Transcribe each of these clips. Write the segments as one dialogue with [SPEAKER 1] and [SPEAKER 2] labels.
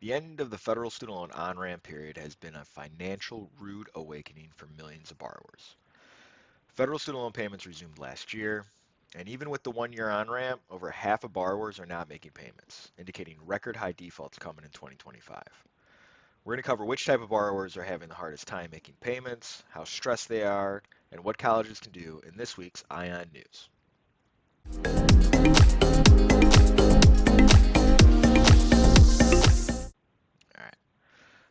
[SPEAKER 1] The end of the federal student loan on-ramp period has been a financial rude awakening for millions of borrowers. Federal student loan payments resumed last year, and even with the 1 year on-ramp, over half of borrowers are not making payments, indicating record high defaults coming in 2025. We're going to cover which type of borrowers are having the hardest time making payments, how stressed they are, and what colleges can do in this week's Ion News. All right.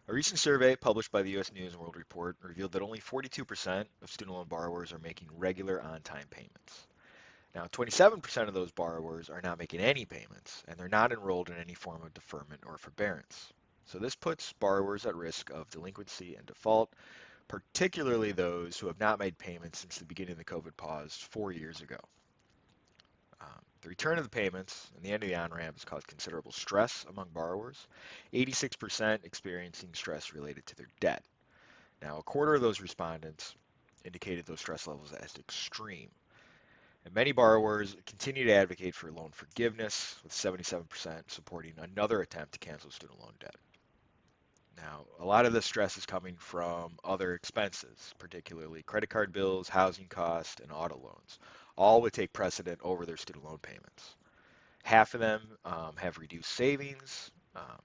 [SPEAKER 1] A recent survey published by the U.S. News and World Report revealed that only 42% of student loan borrowers are making regular on-time payments. Now, 27% of those borrowers are not making any payments, and they're not enrolled in any form of deferment or forbearance. So this puts borrowers at risk of delinquency and default, particularly those who have not made payments since the beginning of the COVID pause 4 years ago. The return of the payments and the end of the on-ramp has caused considerable stress among borrowers, 86% experiencing stress related to their debt. Now, a quarter of those respondents indicated those stress levels as extreme. And many borrowers continue to advocate for loan forgiveness, with 77% supporting another attempt to cancel student loan debt. Now, a lot of the stress is coming from other expenses, particularly credit card bills, housing costs, and auto loans. All would take precedent over their student loan payments. Half of them have reduced savings.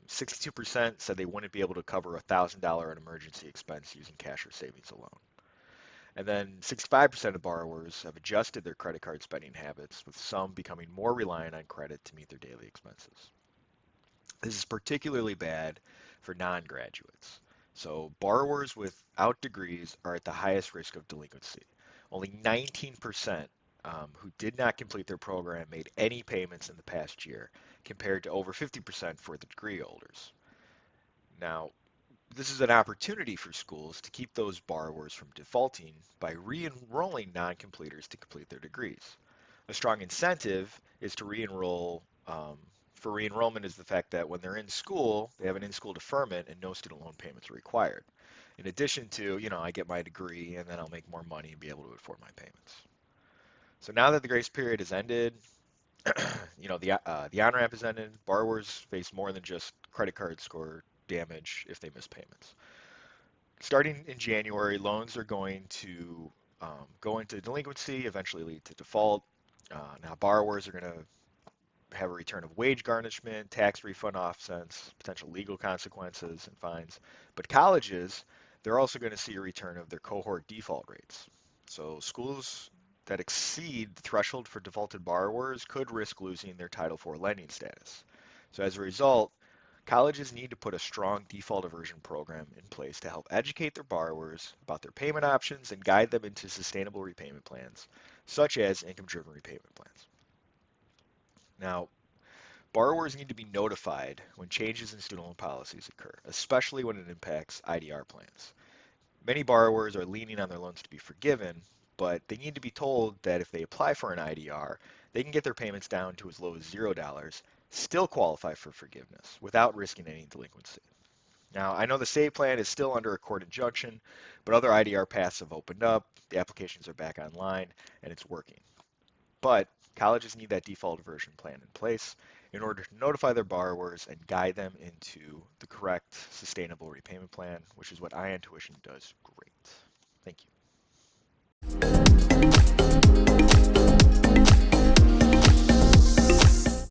[SPEAKER 1] 62% said they wouldn't be able to cover a $1,000 in emergency expense using cash or savings alone. And then 65% of borrowers have adjusted their credit card spending habits, with some becoming more reliant on credit to meet their daily expenses. This is particularly bad for non-graduates. So borrowers without degrees are at the highest risk of delinquency. Only 19% who did not complete their program made any payments in the past year, compared to over 50% for the degree holders. Now, this is an opportunity for schools to keep those borrowers from defaulting by re-enrolling non-completers to complete their degrees. A strong incentive is to re-enroll. For re-enrollment is the fact that when they're in school, they have an in-school deferment and no student loan payments are required. In addition to, I get my degree and then I'll make more money and be able to afford my payments. So now that the grace period has ended, the on-ramp has ended, borrowers face more than just credit card score damage if they miss payments. Starting in January, loans are going to go into delinquency, eventually lead to default. Now, borrowers are going to have a return of wage garnishment, tax refund offsets, potential legal consequences, and fines. But colleges, they're also going to see a return of their cohort default rates. So schools that exceed the threshold for defaulted borrowers could risk losing their Title IV lending status. So as a result, colleges need to put a strong default aversion program in place to help educate their borrowers about their payment options and guide them into sustainable repayment plans, such as income-driven repayment plans. Now, borrowers need to be notified when changes in student loan policies occur, especially when it impacts IDR plans. Many borrowers are leaning on their loans to be forgiven, but they need to be told that if they apply for an IDR, they can get their payments down to as low as $0, still qualify for forgiveness without risking any delinquency. Now, I know the SAVE plan is still under a court injunction, but other IDR paths have opened up, the applications are back online, and it's working. But colleges need that default aversion plan in place in order to notify their borrowers and guide them into the correct sustainable repayment plan, which is what iIntuition does great. Thank you.